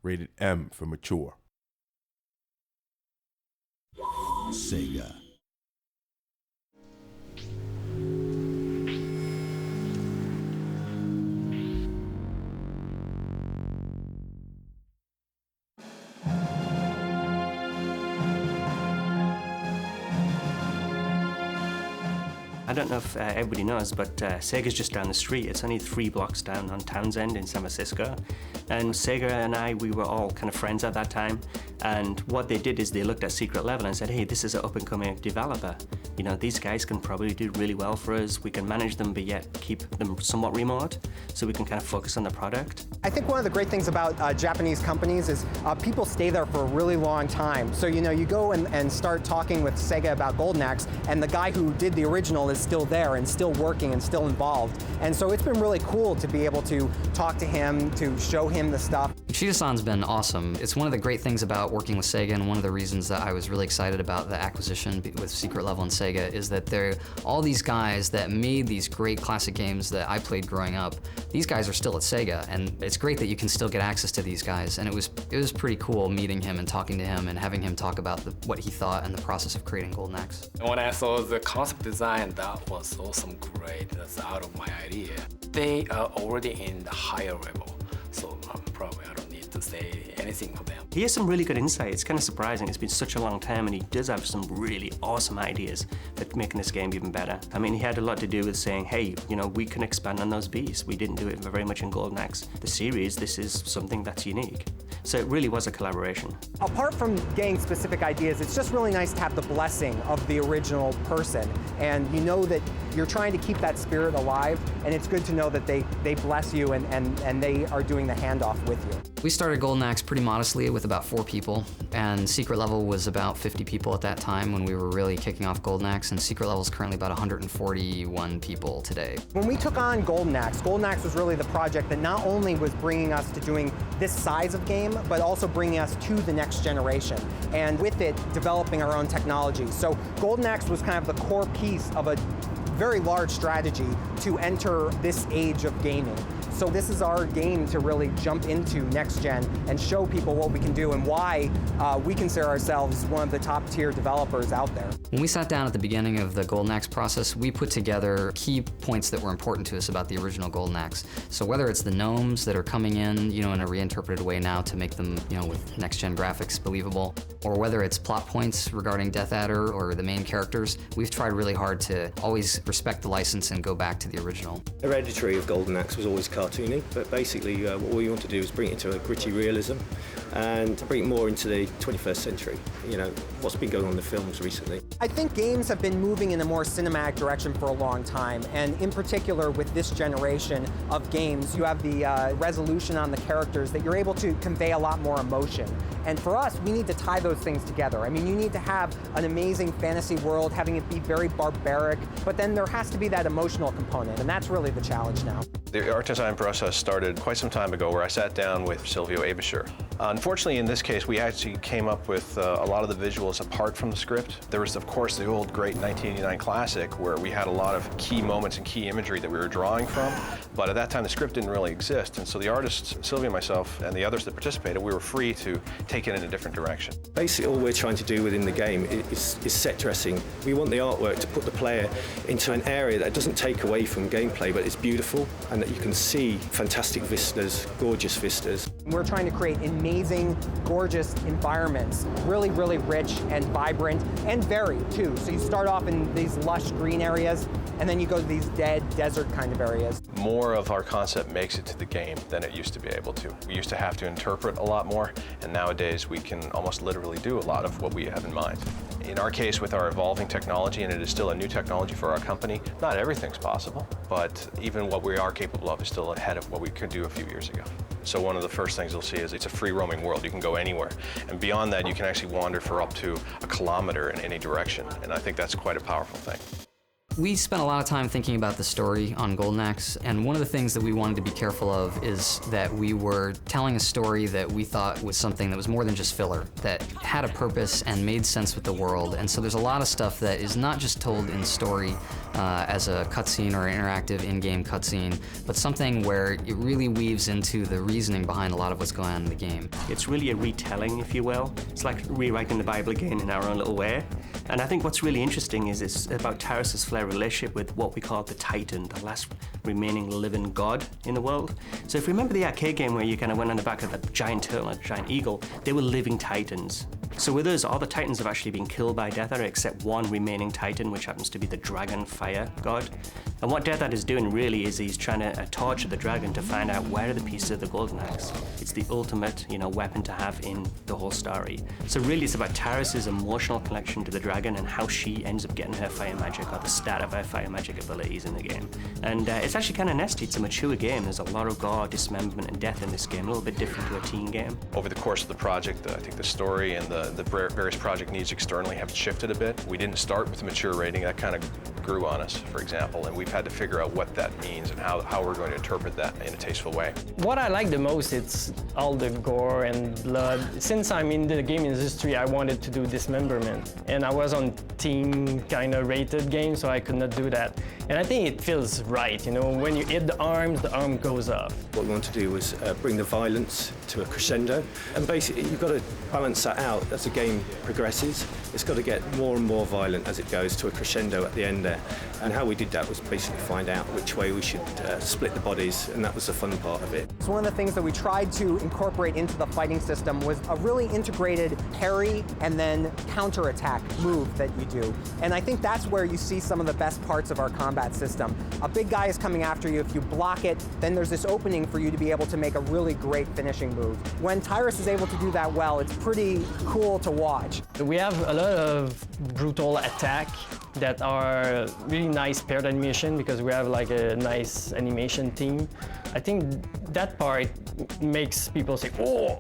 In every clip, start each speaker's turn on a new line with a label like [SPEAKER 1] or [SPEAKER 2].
[SPEAKER 1] Rated M for mature.
[SPEAKER 2] SEGA.
[SPEAKER 3] I don't know if everybody knows, but Sega's just down the street. It's only 3 blocks down on Townsend in San Francisco. And Sega and we were all kind of friends at that time. And what they did is they looked at Secret Level and said, hey, this is an up-and-coming developer. You know, these guys can probably do really well for us. We can manage them, but yet keep them somewhat remote, so we can kind of focus on the product.
[SPEAKER 4] I think one of the great things about Japanese companies is people stay there for a really long time. So, you know, you go and start talking with Sega about Golden Axe, and the guy who did the original is still there and still working and still involved. And so it's been really cool to be able to talk to him, to show him the stuff.
[SPEAKER 5] Yoshida-san's been awesome. It's one of the great things about working with Sega, and one of the reasons that I was really excited about the acquisition with Secret Level and Sega is that they're all these guys that made these great classic games that I played growing up. These guys are still at Sega, and it's great that you can still get access to these guys. And it was pretty cool meeting him and talking to him and having him talk about what he thought and the process of creating Golden Axe.
[SPEAKER 6] When I saw the concept design, that was awesome, great. That's out of my idea. They are already in the higher level, so probably I don't need to say anything for them.
[SPEAKER 3] He has some really good insight. It's kind of surprising. It's been such a long time, and he does have some really awesome ideas for making this game even better. I mean, he had a lot to do with saying, hey, you know, we can expand on those beats. We didn't do it very much in Golden Axe. The series, this is something that's unique. So it really was a collaboration.
[SPEAKER 4] Apart from getting specific ideas, it's just really nice to have the blessing of the original person. And you know that you're trying to keep that spirit alive, and it's good to know that they bless you and they are doing the handoff with you.
[SPEAKER 5] We started Golden Axe pretty modestly with about 4 people, and Secret Level was about 50 people at that time when we were really kicking off Golden Axe, and Secret Level is currently about 141 people today.
[SPEAKER 4] When we took on Golden Axe was really the project that not only was bringing us to doing this size of game, but also bringing us to the next generation, and with it, developing our own technology. So Golden Axe was kind of the core piece of a very large strategy to enter this age of gaming. So this is our game to really jump into next gen and show people what we can do and why we consider ourselves one of the top tier developers out there.
[SPEAKER 5] When we sat down at the beginning of the Golden Axe process, we put together key points that were important to us about the original Golden Axe. So whether it's the gnomes that are coming in, you know, in a reinterpreted way now to make them, you know, with next gen graphics believable, or whether it's plot points regarding Death Adder or the main characters, we've tried really hard to always respect the license and go back to the original.
[SPEAKER 7] Hereditary of Golden Axe was always cartoony, but basically what we want to do is bring it into a gritty realism and bring it more into the 21st century, you know, what's been going on in the films recently.
[SPEAKER 4] I think games have been moving in a more cinematic direction for a long time, and in particular with this generation of games, you have the resolution on the characters that you're able to convey a lot more emotion. And for us, we need to tie those things together. I mean, you need to have an amazing fantasy world, having it be very barbaric, but then there has to be that emotional component, and that's really the challenge now.
[SPEAKER 8] The art design process started quite some time ago, where I sat down with Silvio Abisher. Unfortunately, in this case, we actually came up with a lot of the visuals apart from the script. There was, of course, the old great 1989 classic, where we had a lot of key moments and key imagery that we were drawing from, but at that time the script didn't really exist, and so the artists, Silvio, myself, and the others that participated, we were free to take it in a different direction.
[SPEAKER 7] Basically, all we're trying to do within the game is set dressing. We want the artwork to put the player into an area that doesn't take away from gameplay, but it's beautiful, and that you can see fantastic vistas, gorgeous vistas.
[SPEAKER 4] We're trying to create amazing, gorgeous environments, really, really rich and vibrant and varied too. So you start off in these lush green areas, and then you go to these dead desert kind of areas.
[SPEAKER 8] More of our concept makes it to the game than it used to be able to. We used to have to interpret a lot more, and nowadays we can almost literally do a lot of what we have in mind. In our case, with our evolving technology, and it is still a new technology for our company, not everything's possible, but even what we are capable of is still ahead of what we could do a few years ago. So one of the first things you'll see is it's a free roaming world. You can go anywhere. And beyond that, you can actually wander for up to 1 kilometer in any direction. And I think that's quite a powerful thing.
[SPEAKER 5] We spent a lot of time thinking about the story on Golden Axe, and one of the things that we wanted to be careful of is that we were telling a story that we thought was something that was more than just filler, that had a purpose and made sense with the world. And so there's a lot of stuff that is not just told in story as a cutscene or an interactive in-game cutscene, but something where it really weaves into the reasoning behind a lot of what's going on in the game.
[SPEAKER 3] It's really a retelling, if you will. It's like rewriting the Bible again in our own little way. And I think what's really interesting is it's about Tyrus's Flare relationship with what we call the Titan, the last remaining living god in the world. So if you remember the arcade game where you kind of went on the back of a giant turtle and a giant eagle, they were living Titans. So with us, all the Titans have actually been killed by Death Adder except one remaining Titan, which happens to be the Dragon Fire God. And what Death Adder is doing really is he's trying to torture the dragon to find out where are the pieces of the Golden Axe. It's the ultimate, weapon to have in the whole story. So really it's about Tyrus's emotional connection to the dragon and how she ends up getting her fire magic, or the start of her fire magic abilities in the game. And it's actually kind of nasty. It's a mature game. There's a lot of gore, dismemberment, and death in this game, a little bit different to a teen game.
[SPEAKER 8] Over the course of the project, I think the story and the various project needs externally have shifted a bit. We didn't start with a mature rating. That kind of grew on us, for example, and we've had to figure out what that means and how we're going to interpret that in a tasteful way.
[SPEAKER 1] What I like the most, it's all the gore and blood. Since I'm in the game industry, I wanted to do dismemberment, and I was on teen kind of rated game, so I could not do that. And I think it feels right, when you hit the arm goes up.
[SPEAKER 7] What we want to do was bring the violence to a crescendo, and basically you've got to balance that out as the game progresses. It's got to get more and more violent as it goes to a crescendo at the end there. And how we did that was basically find out which way we should split the bodies, and that was the fun part of it.
[SPEAKER 4] So one of the things that we tried to incorporate into the fighting system was a really integrated parry and then counter-attack move that you do. And I think that's where you see some of the best parts of our combat system. A big guy is coming after you. If you block it, then there's this opening for you to be able to make a really great finishing move. When Tyrus is able to do that well, it's pretty cool to watch.
[SPEAKER 1] We have a lot of brutal attack that are really nice paired animation because we have like a nice animation team. I think that part makes people say, oh,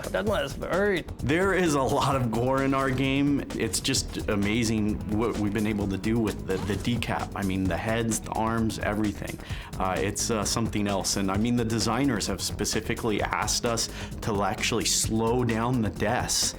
[SPEAKER 1] that must hurt.
[SPEAKER 9] There is a lot of gore in our game. It's just amazing what we've been able to do with the decap. I mean, the heads, the arms, everything. It's something else. And I mean, the designers have specifically asked us to actually slow down the deaths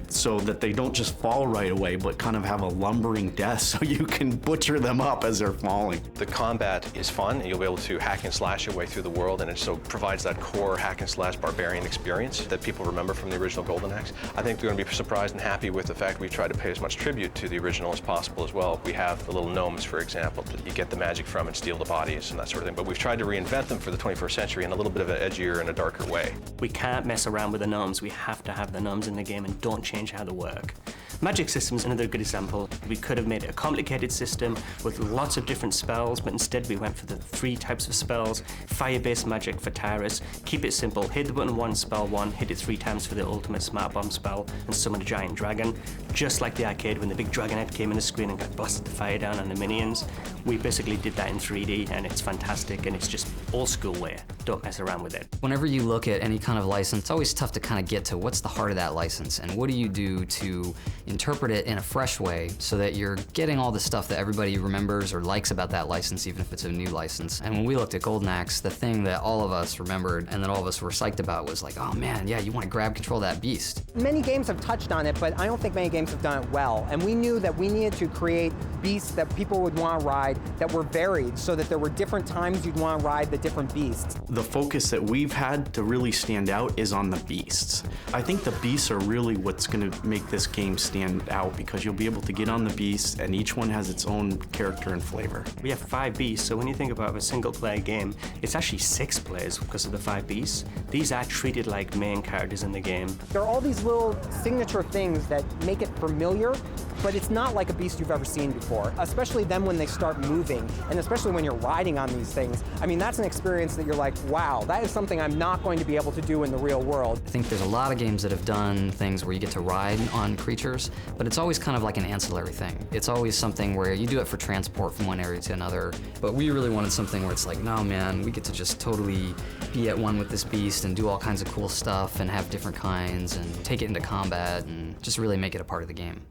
[SPEAKER 9] so that they don't just fall right away, but kind of have a lumbering death so you can butcher them up as they're falling.
[SPEAKER 8] The combat is fun, and you'll be able to hack and slash your way through the world, and it so provides that core hack and slash barbarian experience that people remember from the original Golden Axe. I think they're going to be surprised and happy with the fact we tried to pay as much tribute to the original as possible as well. We have the little gnomes, for example, that you get the magic from and steal the bodies and that sort of thing, but we've tried to reinvent them for the 21st century in a little bit of an edgier and a darker way.
[SPEAKER 3] We can't mess around with the gnomes. We have to have the gnomes in the game and don't change how they work. Magic system's another good example. We could have made it a complicated system with lots of different spells, but instead we went for the 3 types of spells. Fire-based magic for Tyrus. Keep it simple. Hit the button once, spell 1, hit it 3 times for the ultimate smart bomb spell, and summon a giant dragon. Just like the arcade when the big dragon head came in the screen and got blasted the fire down on the minions. We basically did that in 3D, and it's fantastic, and it's just old school way. Don't mess around with it.
[SPEAKER 5] Whenever you look at any kind of license, it's always tough to kind of get to what's the heart of that license, and what do you do to interpret it in a fresh way so that you're getting all the stuff that everybody remembers or likes about that license, even if it's a new license. And when we looked at Golden Axe, the thing that all of us remembered and that all of us were psyched about was like, oh man, yeah, you want to grab control of that beast.
[SPEAKER 4] Many games have touched on it, but I don't think many games have done it well. And we knew that we needed to create beasts that people would want to ride that were varied so that there were different times you'd want to ride the different beasts.
[SPEAKER 9] The focus that we've had to really stand out is on the beasts. I think the beasts are really what's going to make this game stand out, because you'll be able to get on the beasts and each one has its own character and flavor.
[SPEAKER 3] We have 5 beasts, so when you think about a single player game, it's actually 6 players because of the 5 beasts. These are treated like main characters in the game.
[SPEAKER 4] There are all these little signature things that make it familiar, but it's not like a beast you've ever seen before, especially then when they start moving, and especially when you're riding on these things. I mean, that's an experience that you're like, wow, that is something I'm not going to be able to do in the real world.
[SPEAKER 5] I think there's a lot of games that have done things where you get to ride on creatures, but it's always kind of like an ancillary thing. It's always something where you do it for transport from one area to another, but we really wanted something where it's like, no man, we get to just totally be at one with this beast and do all kinds of cool stuff and have different kinds and take it into combat and just really make it a part of the game.